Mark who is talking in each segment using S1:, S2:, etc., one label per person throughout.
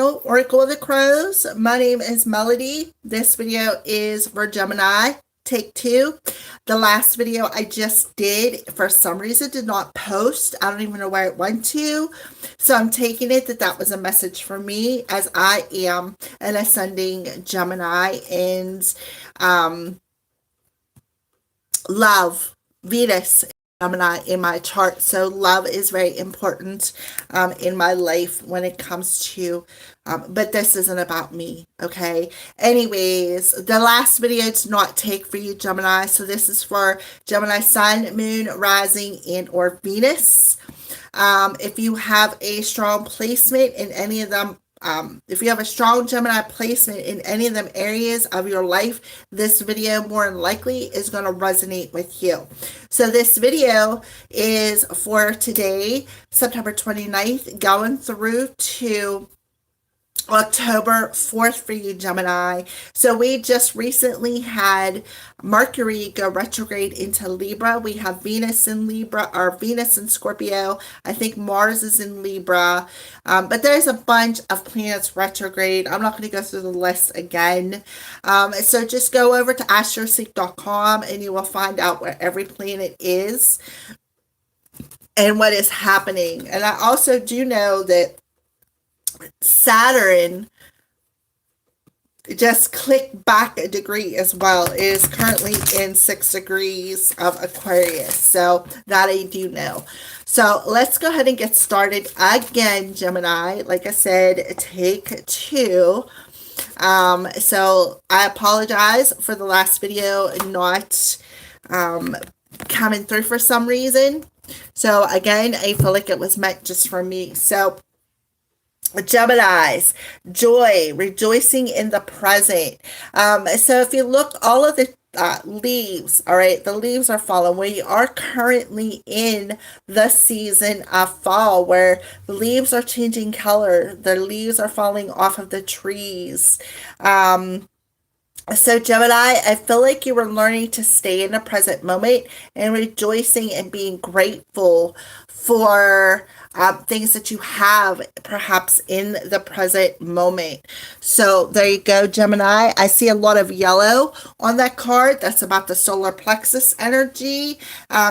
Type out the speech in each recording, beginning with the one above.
S1: channel, Oracle of the Crows. My name is Melody. This video is for Gemini, take 2. The last video I just did, for some reason, did not post. I don't even know where it went to. So I'm taking it that that was a message for me, as I am an ascending Gemini and love Venus Gemini in my chart. So love is very important in my life when it comes to but this isn't about me, okay? Anyways, the last video did not take for you, Gemini. So this is for Gemini Sun, Moon, Rising, and or Venus. If you have a strong placement in any of them, if you have a strong Gemini placement in any of them areas of your life, this video more than likely is going to resonate with you. So this video is for today, September 29th, going through to October 4th for you, Gemini. So we just recently had Mercury go retrograde into Libra. We have Venus in Libra, or Venus in Scorpio. I think Mars is in Libra. But there's a bunch of planets retrograde. I'm not going to go through the list again. So just go over to astroseek.com and you will find out where every planet is and what is happening. And I also do know that Saturn just clicked back a degree as well. It is currently in 6 degrees of Aquarius. So that I do know. So let's go ahead and get started again, Gemini. Like I said, take 2. So I apologize for the last video not coming through for some reason. So again, I feel like it was meant just for me. So Geminis, joy, rejoicing in the present. So if you look, all of the leaves, all right, the leaves are falling. We are currently in the season of fall where the leaves are changing color. The leaves are falling off of the trees. So Gemini, I feel like you were learning to stay in the present moment and rejoicing and being grateful for things that you have perhaps in the present moment. So there you go, Gemini. I see a lot of yellow on that card. That's about the solar plexus energy.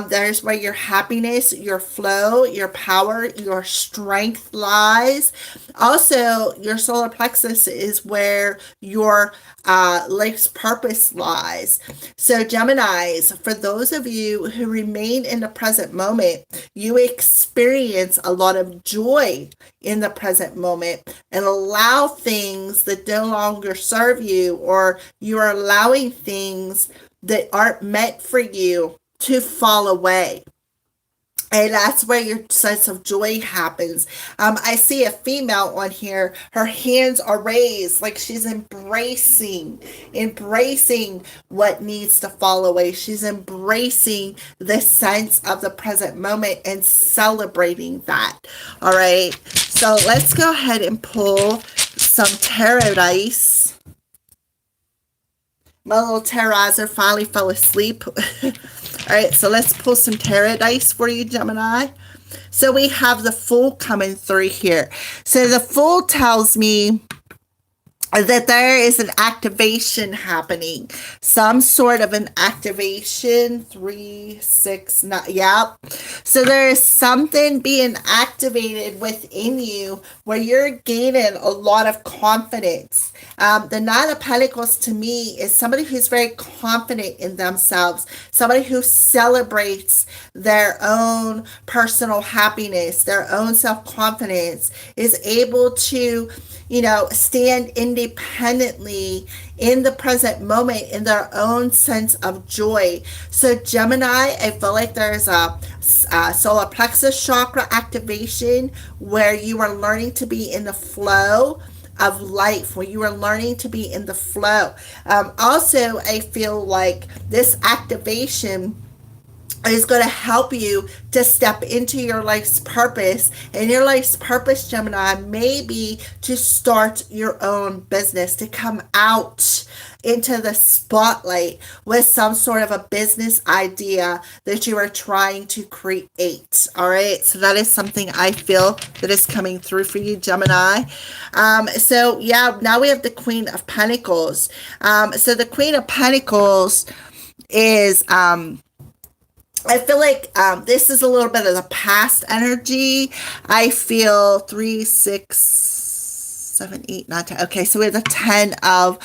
S1: There's where your happiness, your flow, your power, your strength lies. Also, your solar plexus is where your life's purpose lies. So Geminis, for those of you who remain in the present moment, you experience a lot of joy in the present moment and allow things that no longer serve you, or you're allowing things that aren't meant for you to fall away. And that's where your sense of joy happens. I see a female on here. Her hands are raised like she's embracing what needs to fall away. She's embracing the sense of the present moment and celebrating that. All right. So let's go ahead and pull some tarot dice. My little terrorizer finally fell asleep. All right, so let's pull some tarot dice for you, Gemini. So we have the Fool coming through here. So the Fool tells me that there is an activation happening. Some sort of an activation. 3, 6, 9. Yep. So there is something being activated within you where you're gaining a lot of confidence. The Nine of Pentacles to me is somebody who's very confident in themselves. Somebody who celebrates their own personal happiness, their own self-confidence, is able to, stand independently in the present moment in their own sense of joy. So Gemini, I feel like there's a solar plexus chakra activation where you are learning to be in the flow of life, where you are learning to be in the flow. Also, I feel like this activation is going to help you to step into your life's purpose. And your life's purpose, Gemini, may be to start your own business, to come out into the spotlight with some sort of a business idea that you are trying to create. All right. So that is something I feel that is coming through for you, Gemini. So yeah, now we have the Queen of Pentacles. So the Queen of Pentacles is, I feel like this is a little bit of the past energy. I feel 3, 6, 7, 8, 9, 10. Okay, so we have the 10 of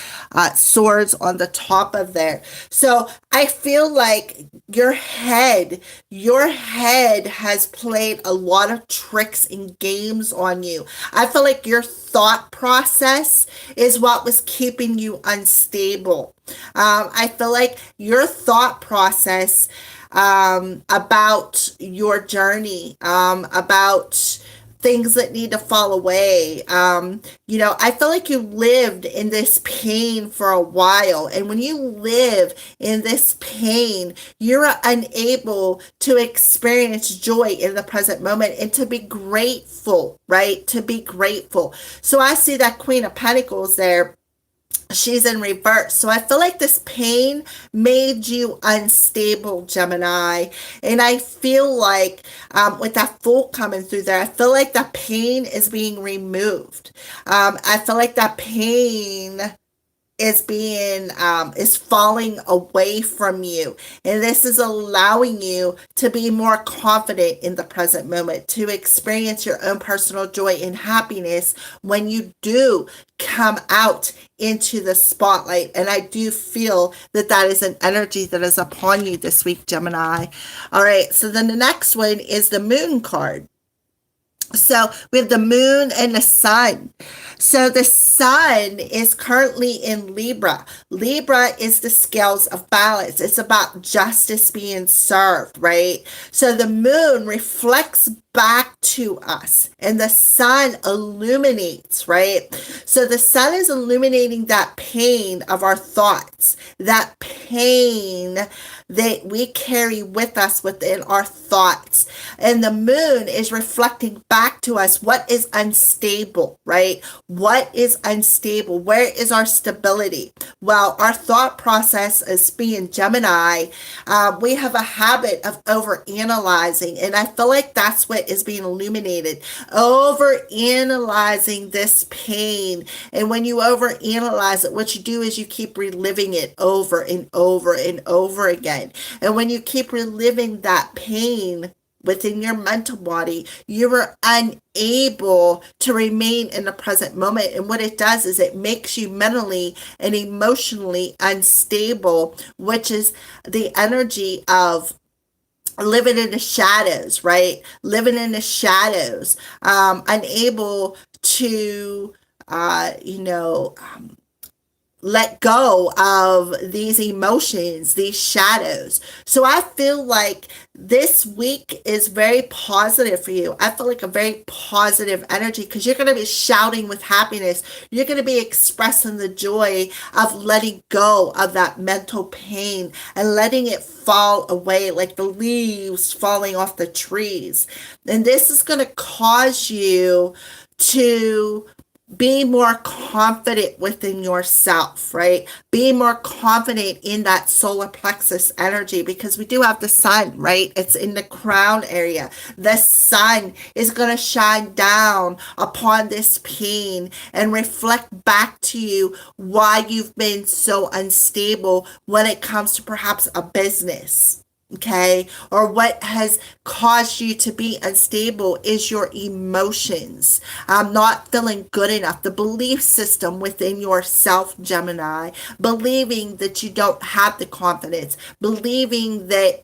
S1: swords on the top of there. So I feel like your head has played a lot of tricks and games on you. I feel like your thought process is what was keeping you unstable. I feel like your thought process about your journey, about things that need to fall away. I feel like you lived in this pain for a while. And when you live in this pain, you're unable to experience joy in the present moment and to be grateful, right? To be grateful. So I see that Queen of Pentacles there. She's in reverse. So I feel like this pain made you unstable, Gemini. And I feel like with that Fool coming through there, I feel like the pain is being removed. I feel like that pain is falling away from you, and this is allowing you to be more confident in the present moment, to experience your own personal joy and happiness when you do come out into the spotlight. And I do feel that that is an energy that is upon you this week, Gemini. All right, so then the next one is the Moon card. So we have the Moon and the Sun. So the Sun is currently in Libra. Libra is the scales of balance. It's about justice being served, right? So the Moon reflects back to us, and the Sun illuminates, right? So the Sun is illuminating that pain of our thoughts, that pain that we carry with us within our thoughts. And the Moon is reflecting back to us what is unstable, right? What is unstable? Where is our stability? Well, our thought process is being Gemini. We have a habit of overanalyzing, and I feel like that's what is being illuminated. Overanalyzing this pain. And when you overanalyze it, what you do is you keep reliving it over and over and over again. And when you keep reliving that pain within your mental body, you are unable to remain in the present moment. And what it does is it makes you mentally and emotionally unstable, which is the energy of living in the shadows, right? Living in the shadows, unable to, let go of these emotions, these shadows. So I feel like this week is very positive for you. I feel like a very positive energy because you're going to be shouting with happiness. You're going to be expressing the joy of letting go of that mental pain and letting it fall away like the leaves falling off the trees. And this is going to cause you to be more confident within yourself, right? Be more confident in that solar plexus energy because we do have the Sun, right? It's in the crown area. The Sun is going to shine down upon this pain and reflect back to you why you've been so unstable when it comes to perhaps a business. Okay, or what has caused you to be unstable is your emotions, not feeling good enough, the belief system within yourself, Gemini, believing that you don't have the confidence, believing that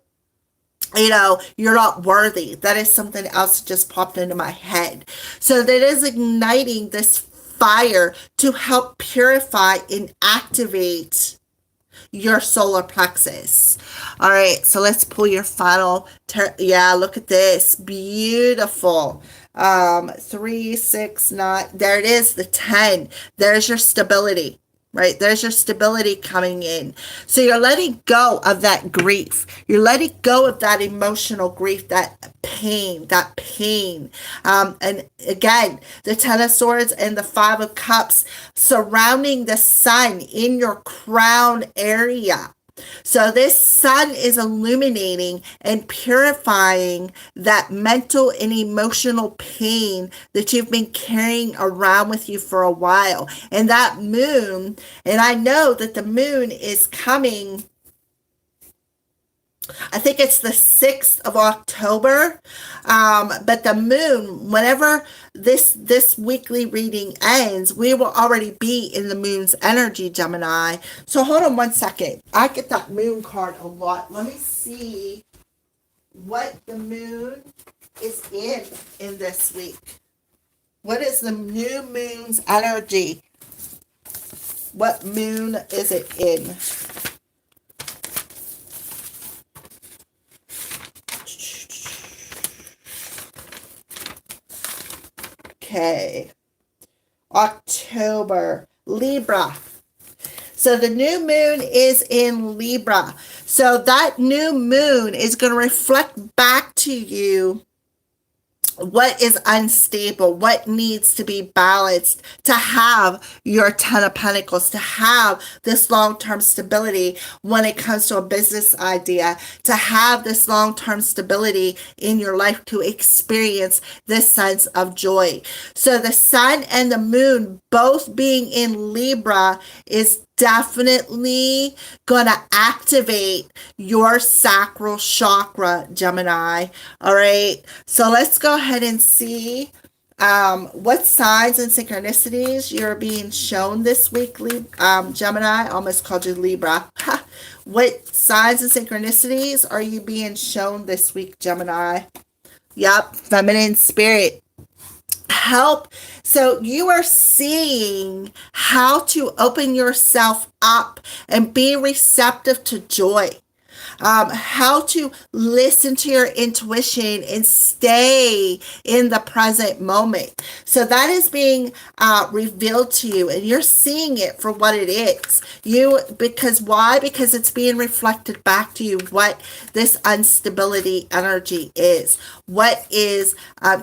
S1: you're not worthy. That is something else that just popped into my head. So that is igniting this fire to help purify and activate your solar plexus. All right, so let's pull your final. Yeah, look at this. Beautiful. 3, 6, 9. There it is, the 10. There's your stability. right? There's your stability coming in. So you're letting go of that grief. You're letting go of that emotional grief, that pain, and again, the Ten of Swords and the Five of Cups surrounding the sun in your crown area. So this sun is illuminating and purifying that mental and emotional pain that you've been carrying around with you for a while. And that moon, and I know that the moon is coming, I think it's the 6th of October. But the moon, whenever this weekly reading ends, we will already be in the moon's energy, Gemini. So hold on one second. I get that moon card a lot. Let me see what the moon is in this week. What is the new moon's energy? What moon is it in? Okay, October, Libra. So the new moon is in Libra. So that new moon is going to reflect back to you what is unstable, what needs to be balanced to have your Ten of Pentacles, to have this long-term stability when it comes to a business idea, to have this long-term stability in your life, to experience this sense of joy. So the sun and the moon both being in Libra is definitely going to activate your sacral chakra, Gemini. All right. So let's go ahead and see what signs and synchronicities you're being shown this week, Gemini. I almost called you Libra. What signs and synchronicities are you being shown this week, Gemini? Yep. Feminine spirit. Help. So you are seeing how to open yourself up and be receptive to joy. How to listen to your intuition and stay in the present moment. So that is being revealed to you, and you're seeing it for what it is. Because why? Because it's being reflected back to you what this instability energy is. What is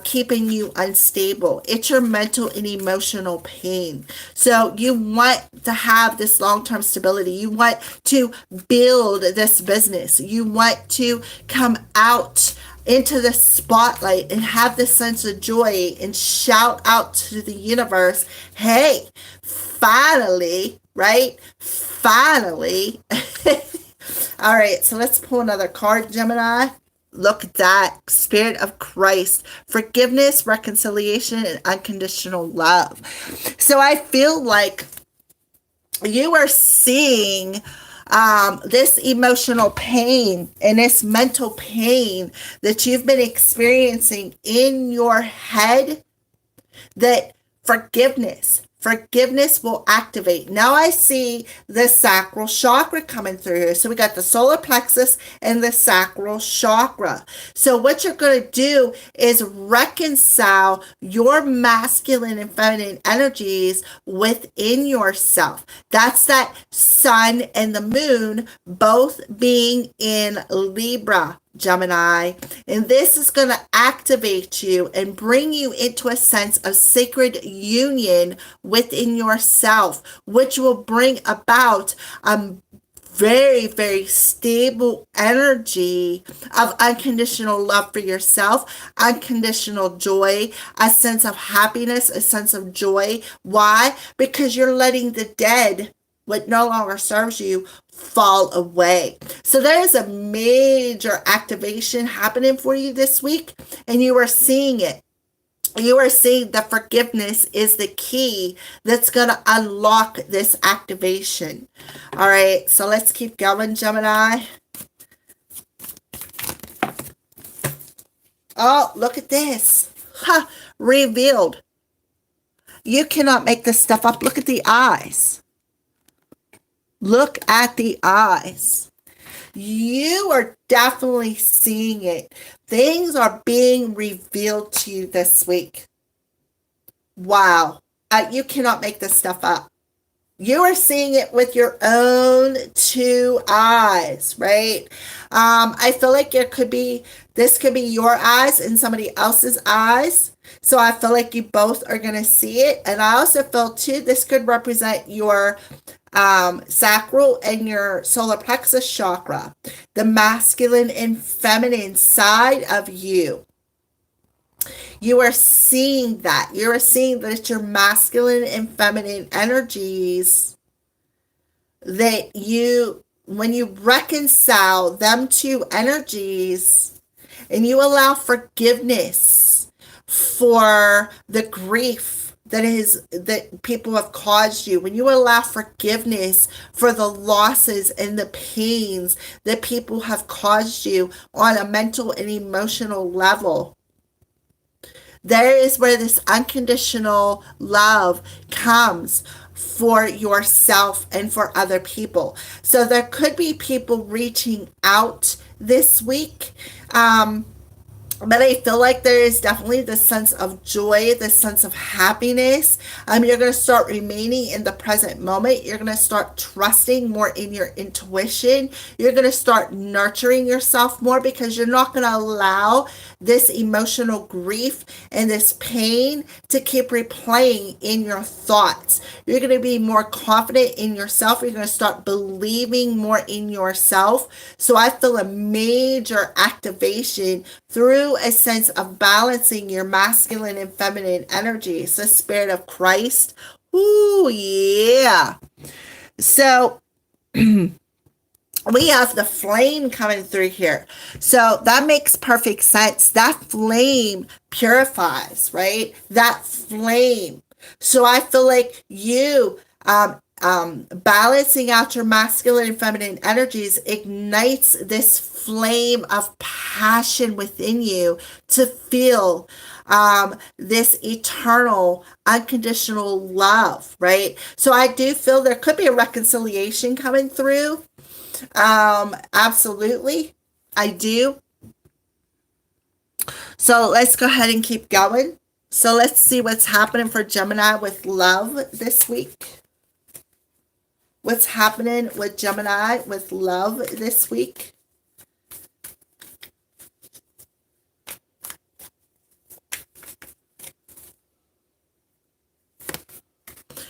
S1: keeping you unstable? It's your mental and emotional pain. So you want to have this long-term stability. You want to build this business. You want to come out into the spotlight and have this sense of joy and shout out to the universe, hey, finally, right? Finally. All right, so let's pull another card, Gemini. Look at that. Spirit of Christ. Forgiveness, reconciliation, and unconditional love. So I feel like you are seeing this emotional pain and this mental pain that you've been experiencing in your head, that forgiveness will activate. Now I see the sacral chakra coming through here. So we got the solar plexus and the sacral chakra. So what you're going to do is reconcile your masculine and feminine energies within yourself. That's that sun and the moon both being in Libra, Gemini, and this is going to activate you and bring you into a sense of sacred union within yourself, which will bring about very, very stable energy of unconditional love for yourself, unconditional joy, a sense of happiness, a sense of joy. Why? Because you're letting the dead, what no longer serves you, fall away. So there is a major activation happening for you this week, and you are seeing it. You are seeing that forgiveness is the key that's going to unlock this activation. All right, so let's keep going, Gemini. Oh, look at this. Revealed. You cannot make this stuff up. Look at the eyes. Look at the eyes. You are definitely seeing it. Things are being revealed to you this week. Wow. You cannot make this stuff up. You are seeing it with your own two eyes, right? I feel like this could be your eyes and somebody else's eyes. So I feel like you both are going to see it. And I also feel too, this could represent your sacral and your solar plexus chakra, the masculine and feminine side of you. You are seeing that. You are seeing that it's your masculine and feminine energies that when you reconcile them two energies and you allow forgiveness for the grief that people have caused you, when you allow forgiveness for the losses and the pains that people have caused you on a mental and emotional level, there is where this unconditional love comes for yourself and for other people. So there could be people reaching out this week. But I feel like there is definitely this sense of joy, this sense of happiness. You're going to start remaining in the present moment. You're going to start trusting more in your intuition. You're going to start nurturing yourself more because you're not going to allow this emotional grief and this pain to keep replaying in your thoughts. You're going to be more confident in yourself. You're going to start believing more in yourself. So I feel a major activation through a sense of balancing your masculine and feminine energy. It's the spirit of Christ. Ooh, yeah. So we have the flame coming through here. So that makes perfect sense. That flame purifies, right? That flame. So I feel like you balancing out your masculine and feminine energies ignites this flame of passion within you to feel this eternal, unconditional love, right? So I do feel there could be a reconciliation coming through. Absolutely. I do. So let's go ahead and keep going. So let's see what's happening for Gemini with love this week. What's happening with Gemini with love this week?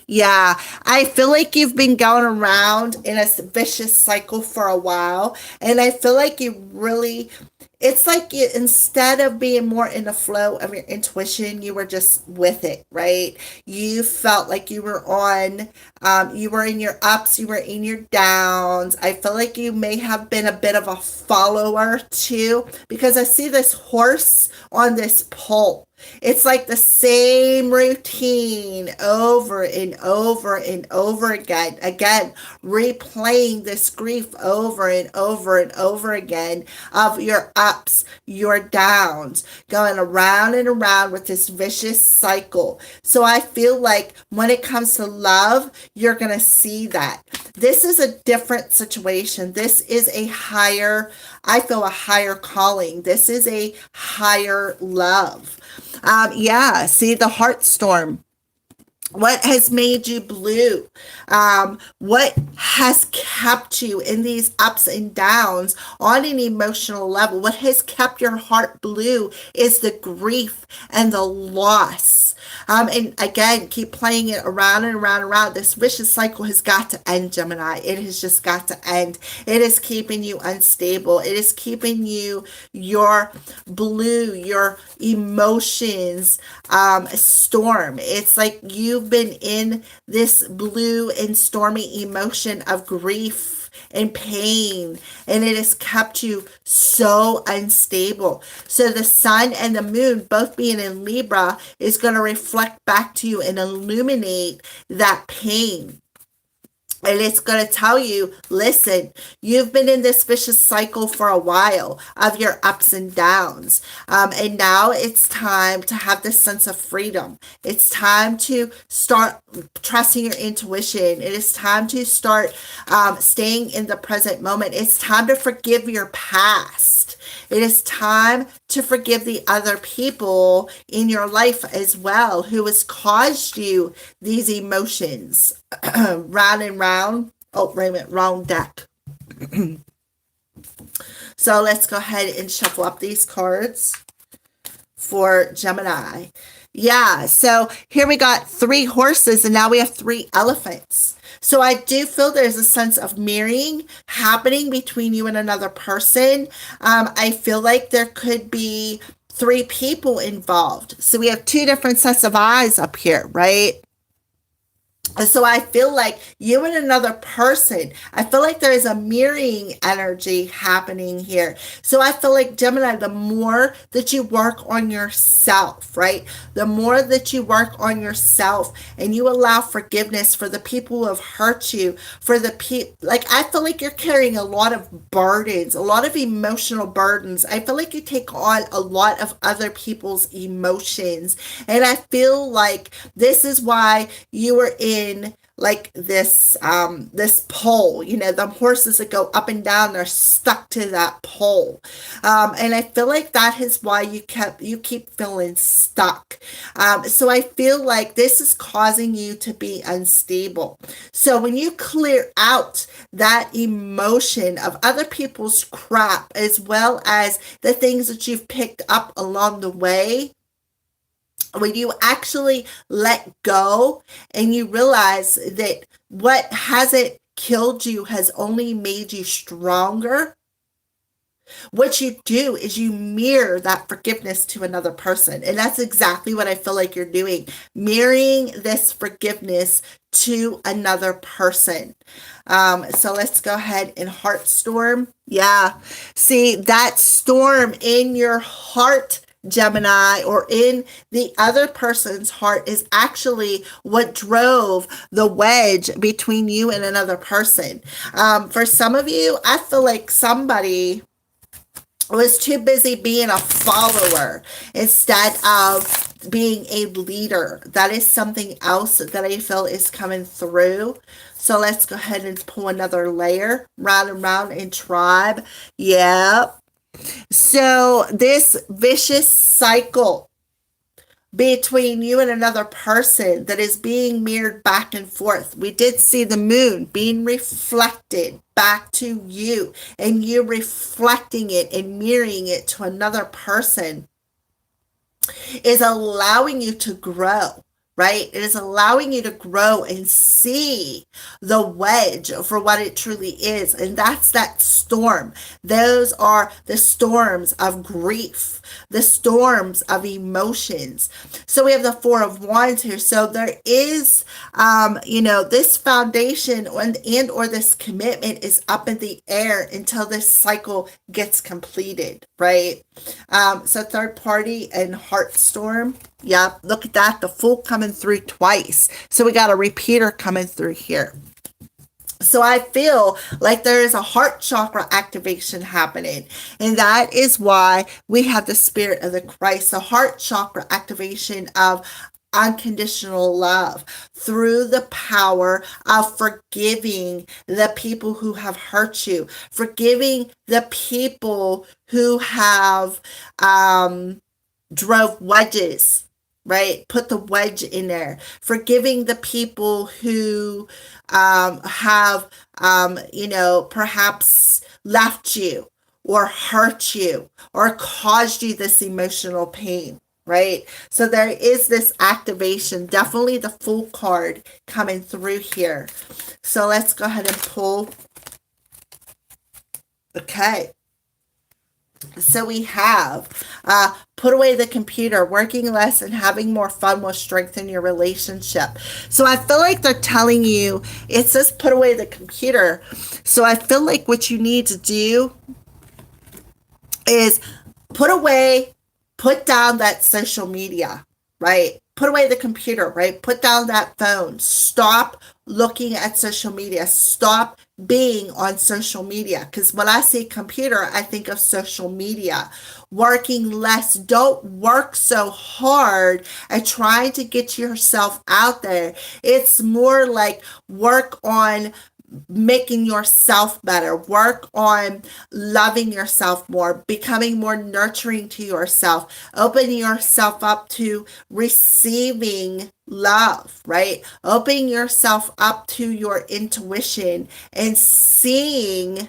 S1: Yeah, I feel like you've been going around in a vicious cycle for a while. And I feel like it's like you, instead of being more in the flow of your intuition, you were just with it, right? You felt like you were you were in your ups, you were in your downs. I feel like you may have been a bit of a follower too, because I see this horse on this pole. It's like the same routine over and over and over again. Again, replaying this grief over and over and over again of your ups, your downs, going around and around with this vicious cycle. So I feel like when it comes to love, you're going to see that. This is a different situation. This is I feel a higher calling. This is a higher love. Yeah, see the heart storm. What has made you blue? What has kept you in these ups and downs on an emotional level? What has kept your heart blue is the grief and the loss. And again, keep playing it around and around and around. This vicious cycle has got to end, Gemini. It has just got to end. It is keeping you unstable. It is keeping your blue, your emotions storm. It's like you've been in this blue and stormy emotion of grief and pain, and it has kept you so unstable. So the sun and the moon both being in Libra is going to reflect back to you and illuminate that pain. And it's going to tell you, listen, you've been in this vicious cycle for a while of your ups and downs. And now it's time to have this sense of freedom. It's time to start trusting your intuition. It is time to start staying in the present moment. It's time to forgive your past. It is time to forgive the other people in your life as well who has caused you these emotions. Round and round. Oh, wait a minute, wrong deck. So let's go ahead and shuffle up these cards for Gemini. Yeah, so here we got 3 horses and now we have 3 elephants. So I do feel there's a sense of mirroring happening between you and another person. I feel like there could be 3 people involved. So we have 2 different sets of eyes up here, right? And so I feel like you and another person, I feel like there is a mirroring energy happening here. So I feel like Gemini, the more that you work on yourself, right? The more that you work on yourself and you allow forgiveness for the people who have hurt you, for the people, like I feel like you're carrying a lot of burdens, a lot of emotional burdens. I feel like you take on a lot of other people's emotions. And I feel like this is why you were in like this pole, you know, the horses that go up and down, they're stuck to that pole. And I feel like that is why you keep feeling stuck. So I feel like this is causing you to be unstable. So when you clear out that emotion of other people's crap, as well as the things that you've picked up along the way, when you actually let go and you realize that what hasn't killed you has only made you stronger, what you do is you mirror that forgiveness to another person. And that's exactly what I feel like you're doing, mirroring this forgiveness to another person. So let's go ahead and heart storm. Yeah. See, that storm in your heart, Gemini, or in the other person's heart, is actually what drove the wedge between you and another person. For some of you, I feel like somebody was too busy being a follower instead of being a leader. That is something else that I feel is coming through. So let's go ahead and pull another layer, round and round in tribe. Yep. So this vicious cycle between you and another person that is being mirrored back and forth. We did see the moon being reflected back to you and you reflecting it and mirroring it to another person is allowing you to grow. Right? It is allowing you to grow and see the wedge for what it truly is. And that's that storm. Those are the storms of grief, the storms of emotions. So we have the 4 of Wands here. So there is, this foundation and or this commitment is up in the air until this cycle gets completed, right? So third party and heart storm. Yep, look at that. The Fool coming through twice. So we got a repeater coming through here. So I feel like there is a heart chakra activation happening. And that is why we have the Spirit of the Christ, the heart chakra activation of unconditional love through the power of forgiving the people who have hurt you, forgiving the people who have drove wedges, right? Put the wedge in there. Forgiving the people who have, perhaps left you or hurt you or caused you this emotional pain, right? So there is this activation, definitely the Fool card coming through here. So let's go ahead and pull. Okay. So we have put away the computer, working less and having more fun will strengthen your relationship. So I feel like they're telling you, it says put away the computer. So I feel like what you need to do is put down that social media, right? Put away the computer, right? Put down that phone. Stop looking at social media. Stop being on social media. Because when I say computer, I think of social media. Working less. Don't work so hard at trying to get yourself out there. It's more like work on making yourself better. Work on loving yourself more, becoming more nurturing to yourself, opening yourself up to receiving love, right? Opening yourself up to your intuition and seeing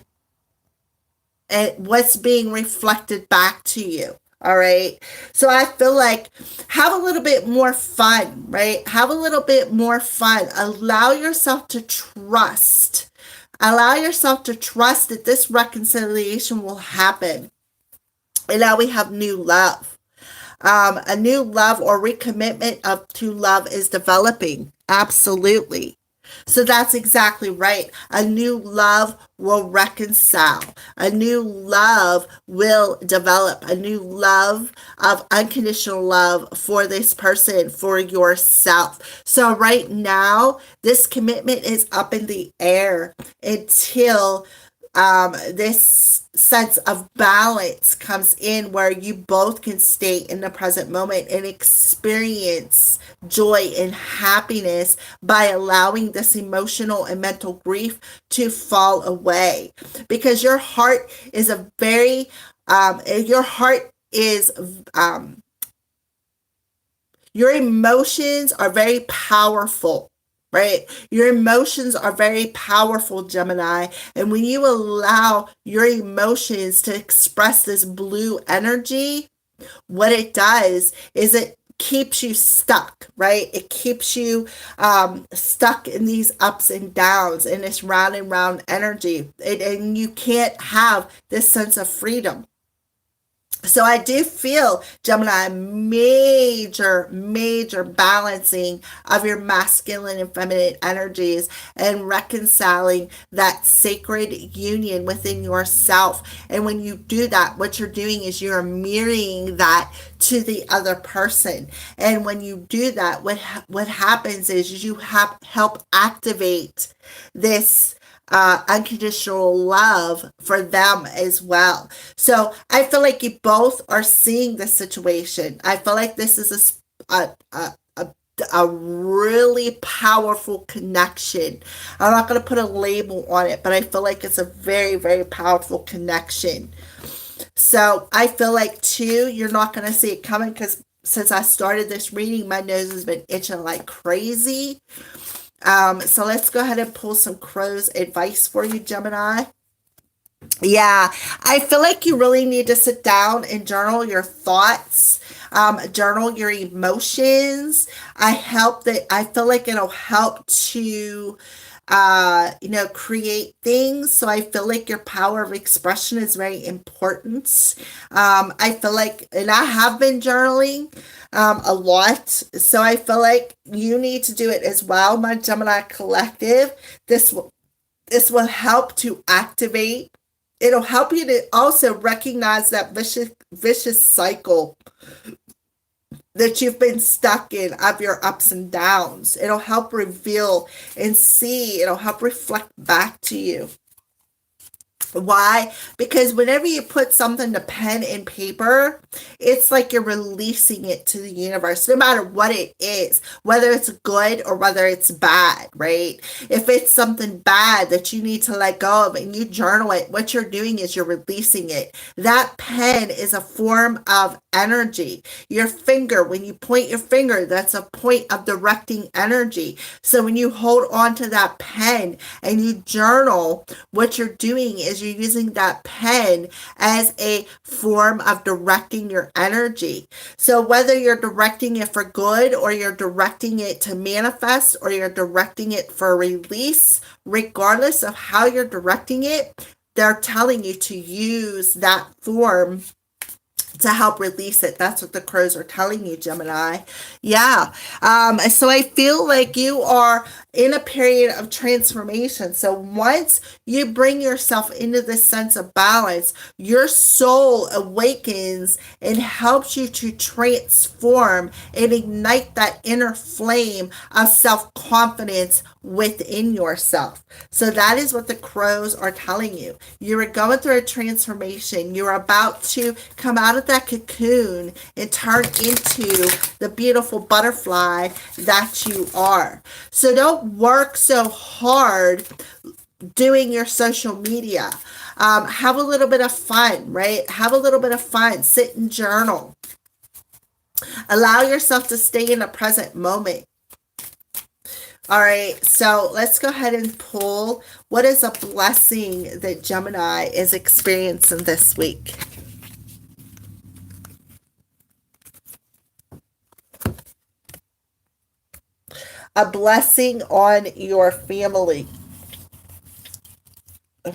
S1: what's being reflected back to you. All right. So I feel like have a little bit more fun, right? Have a little bit more fun. Allow yourself to trust. Allow yourself to trust that this reconciliation will happen. And now we have new love. A new love or recommitment to love is developing. Absolutely. So that's exactly right. A new love will reconcile. A new love will develop. A new love of unconditional love for this person, for yourself. So right now, this commitment is up in the air until this sense of balance comes in where you both can stay in the present moment and experience joy and happiness by allowing this emotional and mental grief to fall away. Because your heart is your emotions are very powerful. Right? Your emotions are very powerful, Gemini. And when you allow your emotions to express this blue energy, what it does is it keeps you stuck, right? It keeps you stuck in these ups and downs in this round and round energy. And you can't have this sense of freedom. So I do feel, Gemini, major balancing of your masculine and feminine energies and reconciling that sacred union within yourself. And when you do that, what you're doing is you're mirroring that to the other person. And when you do that, what happens is you help activate this unconditional love for them as well. So I feel like you both are seeing the situation. I feel like this is a really powerful connection. I'm not going to put a label on it, but I feel like it's a very powerful connection. So I feel like too, you're not going to see it coming because since I started this reading, my nose has been itching like crazy. So let's go ahead and pull some crow's advice for you, Gemini. Yeah, I feel like you really need to sit down and journal your thoughts, journal your emotions. I feel like it'll help to create things. So I feel like your power of expression is very important. I feel like, and I have been journaling a lot. So I feel like you need to do it as well, my Gemini collective. This will help to activate. It'll help you to also recognize that vicious cycle that you've been stuck in of your ups and downs. It'll help reveal and see. It'll help reflect back to you. Why? Because whenever you put something to pen and paper, it's like you're releasing it to the universe, no matter what it is, whether it's good or whether it's bad, right? If it's something bad that you need to let go of and you journal it, what you're doing is you're releasing it. That pen is a form of energy. Your finger, when you point your finger, that's a point of directing energy. So when you hold on to that pen and you journal, what you're doing is you're using that pen as a form of directing your energy. So whether you're directing it for good or you're directing it to manifest or you're directing it for release, regardless of how you're directing it, they're telling you to use that form to help release it. That's what the crows are telling you, Gemini. Yeah. So I feel like you are in a period of transformation. So once you bring yourself into this sense of balance, your soul awakens and helps you to transform and ignite that inner flame of self-confidence within yourself. So that is what the crows are telling you. You're going through a transformation. You're about to come out of that cocoon and turn into the beautiful butterfly that you are. So don't work so hard doing your social media. Have a little bit of fun, right? Have a little bit of fun. Sit and journal. Allow yourself to stay in the present moment. All right, so let's go ahead and pull what is a blessing that Gemini is experiencing this week. A blessing on your family.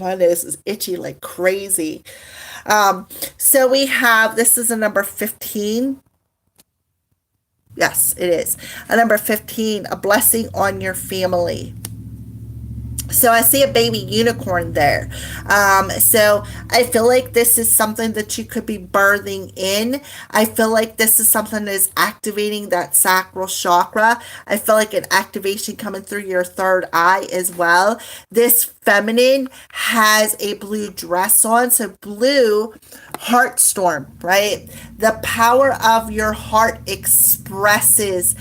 S1: My nose is itchy like crazy. So we have, this is a number 15. Yes, it is. A number 15, a blessing on your family. So I see a baby unicorn there. So I feel like this is something that you could be birthing in. I feel like this is something that is activating that sacral chakra. I feel like an activation coming through your third eye as well. This feminine has a blue dress on. So blue, heart storm, right? The power of your heart expresses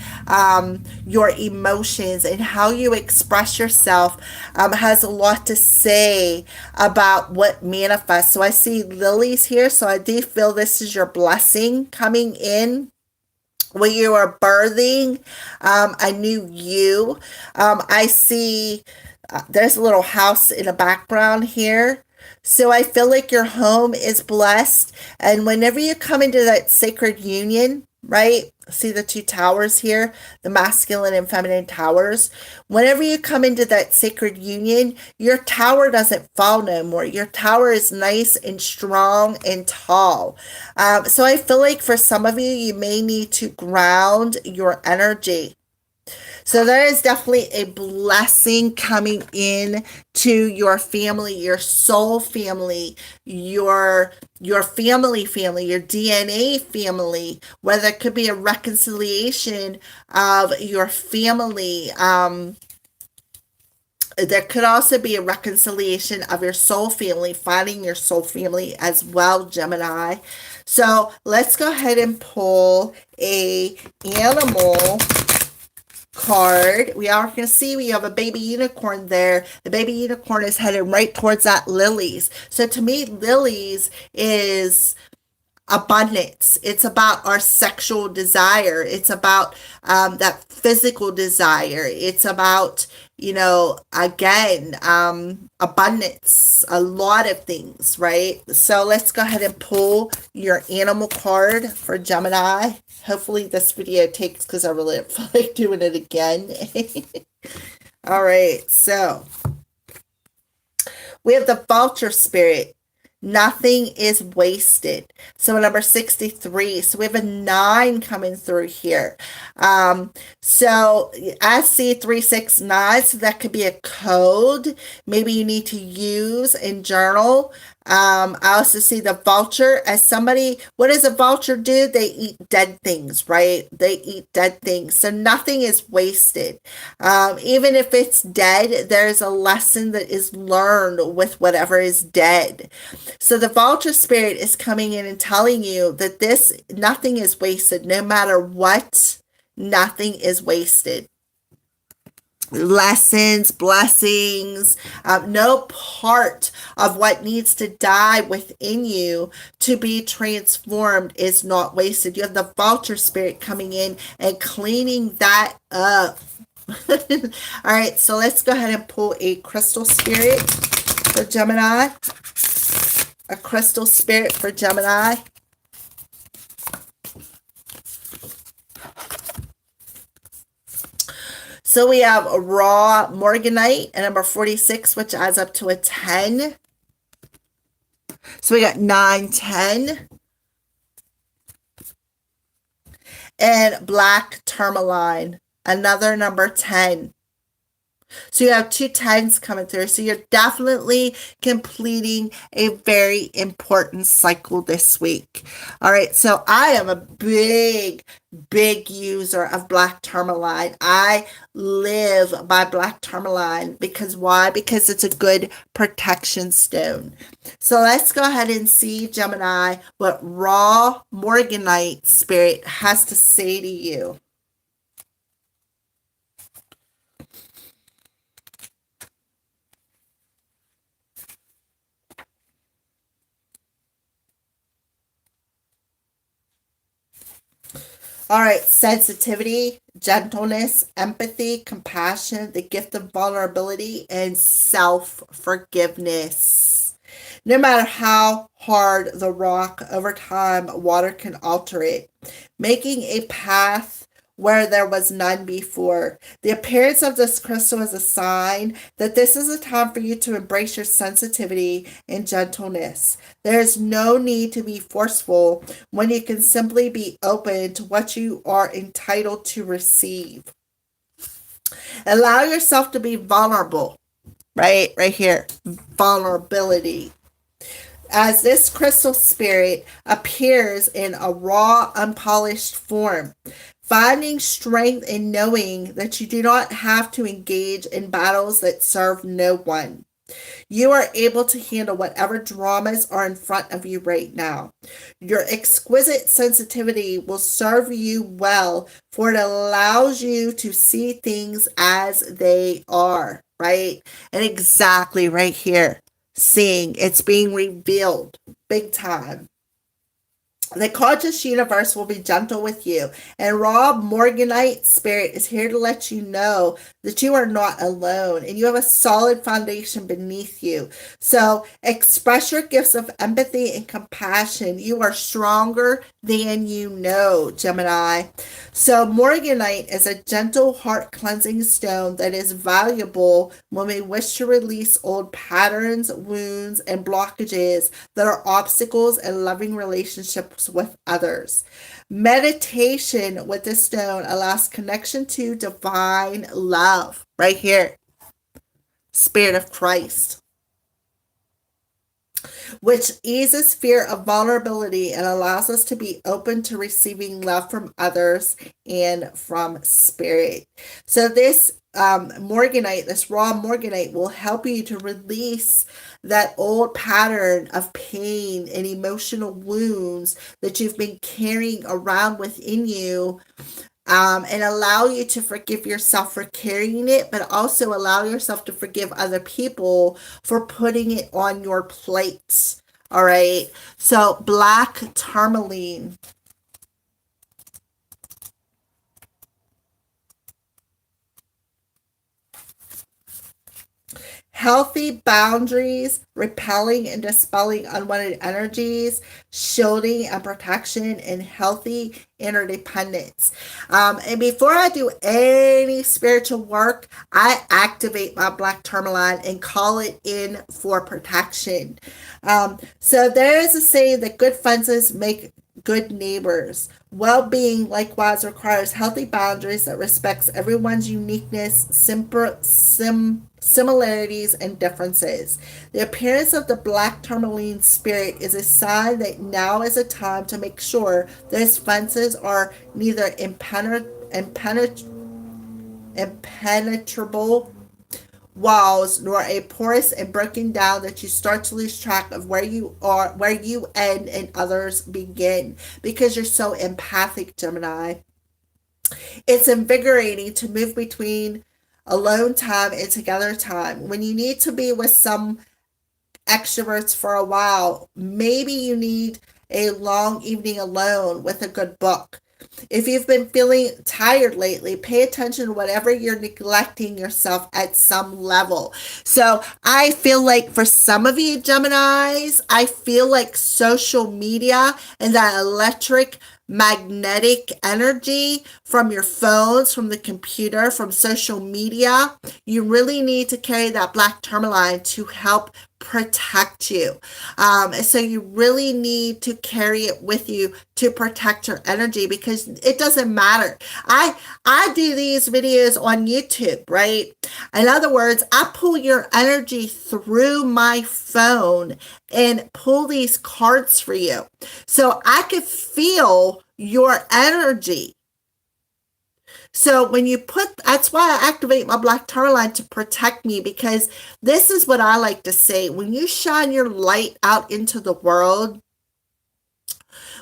S1: your emotions, and how you express yourself has a lot to say about what manifests. So I see lilies here. So I do feel this is your blessing coming in when you are birthing a new you. I see there's a little house in the background here. So I feel like your home is blessed. And whenever you come into that sacred union, right? See the two towers here, the masculine and feminine towers. Whenever you come into that sacred union, your tower doesn't fall no more. Your tower is nice and strong and tall. So I feel like for some of you, you may need to ground your energy. So there is definitely a blessing coming in to your family, your soul family, your family, your DNA family, whether it could be a reconciliation of your family. There could also be a reconciliation of your soul family, finding your soul family as well, Gemini. So let's go ahead and pull a animal card. We are going to see we have a baby unicorn there. The baby unicorn is headed right towards that lilies. So to me, lilies is abundance. It's about our sexual desire. It's about that physical desire. It's about, again, abundance, a lot of things, right? So let's go ahead and pull your animal card for Gemini. Hopefully this video takes, because I really don't feel like doing it again. All right, so we have the vulture spirit. Nothing is wasted. So number 63. So we have a 9 coming through here. So I see 369. So that could be a code. Maybe you need to use in journal. I also see the vulture as somebody. What does a vulture do? They eat dead things, right? They eat dead things. So nothing is wasted. Even if it's dead, there's a lesson that is learned with whatever is dead. So the vulture spirit is coming in and telling you that nothing is wasted. No matter what, nothing is wasted. Lessons, blessings, no part of what needs to die within you to be transformed is not wasted. You have the vulture spirit coming in and cleaning that up. All right, so let's go ahead and pull a crystal spirit for Gemini. A crystal spirit for Gemini. So we have a raw Morganite at number 46, which adds up to a 10. So we got 9, 10. And black Tourmaline, another number 10. So you have 2 10s coming through. So you're definitely completing a very important cycle this week. All right. So I am a big user of black tourmaline. I live by black tourmaline because why? Because it's a good protection stone. So let's go ahead and see, Gemini, what raw Morganite spirit has to say to you. All right, sensitivity, gentleness, empathy, compassion, the gift of vulnerability, and self forgiveness. No matter how hard the rock, over time, water can alter it, making a path where there was none before. The appearance of this crystal is a sign that this is a time for you to embrace your sensitivity and gentleness. There is no need to be forceful when you can simply be open to what you are entitled to receive. Allow yourself to be vulnerable, right? Right here. Vulnerability. As this crystal spirit appears in a raw, unpolished form, finding strength in knowing that you do not have to engage in battles that serve no one. You are able to handle whatever dramas are in front of you right now. Your exquisite sensitivity will serve you well, for it allows you to see things as they are, right? And exactly right here, seeing it's being revealed big time. The conscious universe will be gentle with you, and Rob Morganite Spirit is here to let you know that you are not alone and you have a solid foundation beneath you. So express your gifts of empathy and compassion. You are stronger than you know, Gemini. So Morganite is a gentle heart cleansing stone that is valuable when we wish to release old patterns, wounds, and blockages that are obstacles in loving relationships with others. Meditation with this stone allows connection to divine love. Right here, Spirit of Christ, which eases fear of vulnerability and allows us to be open to receiving love from others and from spirit. So this Morganite, this raw Morganite, will help you to release that old pattern of pain and emotional wounds that you've been carrying around within you, and allow you to forgive yourself for carrying it, but also allow yourself to forgive other people for putting it on your plate. All right. So black tourmaline. Healthy boundaries, repelling and dispelling unwanted energies, shielding and protection, and healthy interdependence. And before I do any spiritual work, I activate my black tourmaline and call it in for protection. So there is a saying that good fences make good neighbors. Well-being likewise requires healthy boundaries that respects everyone's uniqueness, similarities, and differences. The appearance of the black tourmaline spirit is a sign that now is a time to make sure those fences are neither impenetrable walls nor a porous and broken down that you start to lose track of where you are, where you end and others begin, because you're so empathic, Gemini. It's invigorating to move between alone time and together time. When you need to be with some extroverts for a while, maybe you need a long evening alone with a good book. If you've been feeling tired lately, pay attention to whatever you're neglecting yourself at some level. So I feel like for some of you Geminis, I feel like social media and that electric magnetic energy from your phones, from the computer, from social media, you really need to carry that black tourmaline to help protect you. So you really need to carry it with you to protect your energy, because it doesn't matter. I do these videos on YouTube, right? In other words, I pull your energy through my phone and pull these cards for you. So I could feel your energy. So when you that's why I activate my black tourmaline to protect me, because this is what I like to say. When you shine your light out into the world,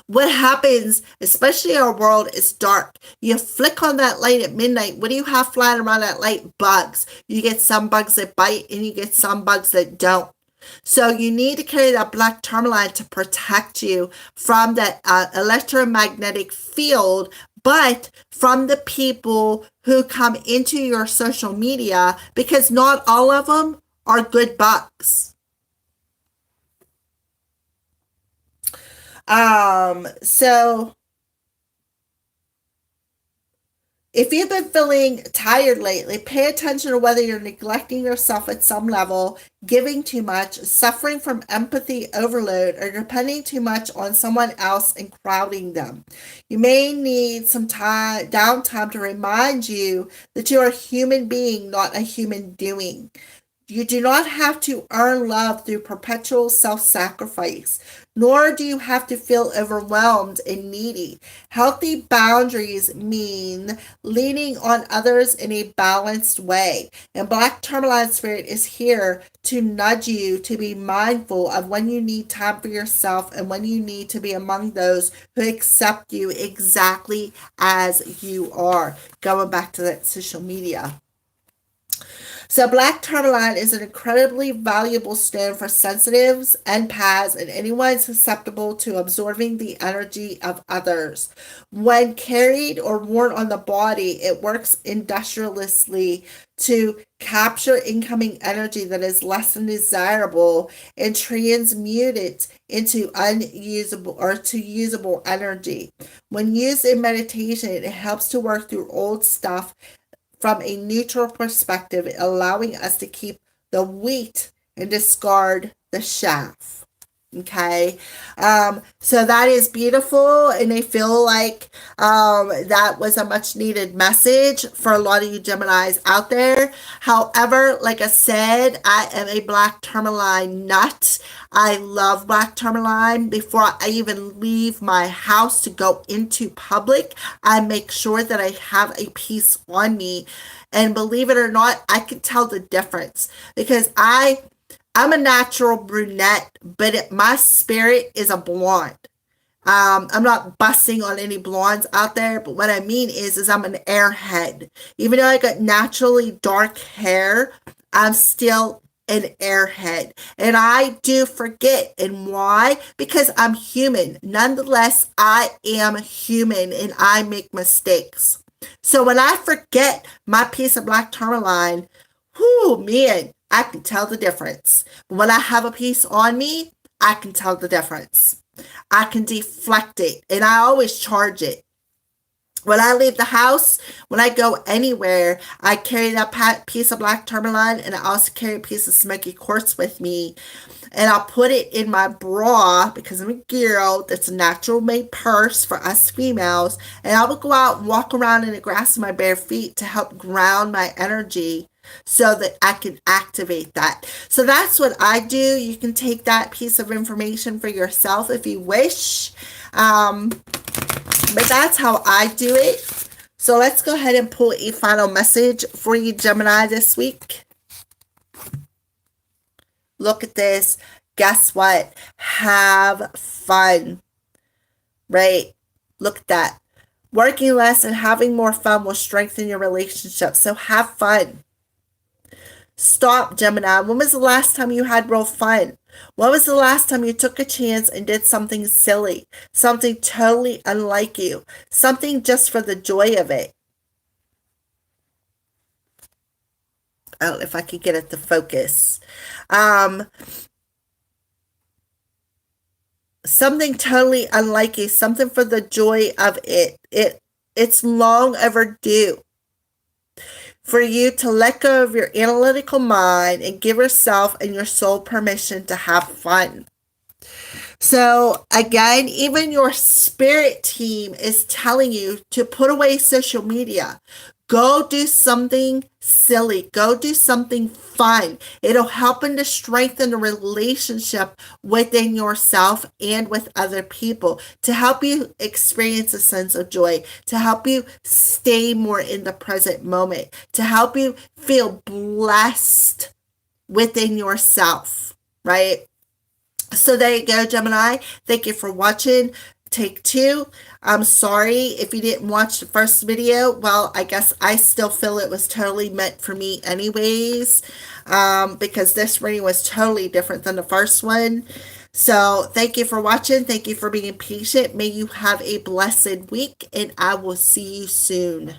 S1: what happens, especially our world is dark. You flick on that light at midnight. What do you have flying around that light? Bugs. You get some bugs that bite and you get some bugs that don't. So you need to carry that black tourmaline to protect you from that electromagnetic field but from the people who come into your social media, because not all of them are good bugs. So if you've been feeling tired lately, pay attention to whether you're neglecting yourself at some level, giving too much, suffering from empathy overload, or depending too much on someone else and crowding them. You may need some downtime to remind you that you're a human being, not a human doing. You do not have to earn love through perpetual self-sacrifice, nor do you have to feel overwhelmed and needy. Healthy boundaries mean leaning on others in a balanced way. And Black Tourmaline Spirit is here to nudge you to be mindful of when you need time for yourself and when you need to be among those who accept you exactly as you are. Going back to that social media. So Black Tourmaline is an incredibly valuable stone for sensitives, empaths, and anyone susceptible to absorbing the energy of others. When carried or worn on the body, it works industriously to capture incoming energy that is less than desirable and transmute it into unusable or to usable energy. When used in meditation, it helps to work through old stuff from a neutral perspective, allowing us to keep the wheat and discard the chaff. Okay, so that is beautiful, and I feel like that was a much needed message for a lot of you Geminis out there. However, like I said, I am a Black Tourmaline nut. I love Black Tourmaline. Before I even leave my house to go into public, I make sure that I have a piece on me, and believe it or not, I can tell the difference because I'm a natural brunette, but my spirit is a blonde. I'm not busting on any blondes out there, but what I mean is I'm an airhead. Even though I got naturally dark hair, I'm still an airhead. And I do forget. And why? Because I'm human. Nonetheless, I am human and I make mistakes. So when I forget my piece of Black Tourmaline, whoo, man, I can tell the difference. But when I have a piece on me, I can tell the difference. I can deflect it, and I always charge it. When I leave the house, when I go anywhere, I carry that piece of Black Tourmaline, and I also carry a piece of smoky quartz with me. And I'll put it in my bra because I'm a girl. That's a natural made purse for us females. And I will go out and walk around in the grass with my bare feet to help ground my energy so that I can activate that. So that's what I do. You can take that piece of information for yourself if you wish. But that's how I do it. So let's go ahead and pull a final message for you, Gemini, this week. Look at this. Guess what? Have fun. Right? Look at that. Working less and having more fun will strengthen your relationship. So have fun. Stop, Gemini. When was the last time you had real fun? When was the last time you took a chance and did something silly? Something totally unlike you? Something just for the joy of it? I don't know if I could get it to focus. Something totally unlike you. Something for the joy of it. It's long overdue for you to let go of your analytical mind and give yourself and your soul permission to have fun. So again, even your spirit team is telling you to put away social media. Go do something silly. Go do something fun. It'll help to strengthen the relationship within yourself and with other people, to help you experience a sense of joy, to help you stay more in the present moment, to help you feel blessed within yourself, right? So there you go, Gemini. Thank you for watching. Take 2. I'm sorry if you didn't watch the first video. Well, I guess I still feel it was totally meant for me anyways, because this reading was totally different than the first one. So thank you for watching. Thank you for being patient. May you have a blessed week, and I will see you soon.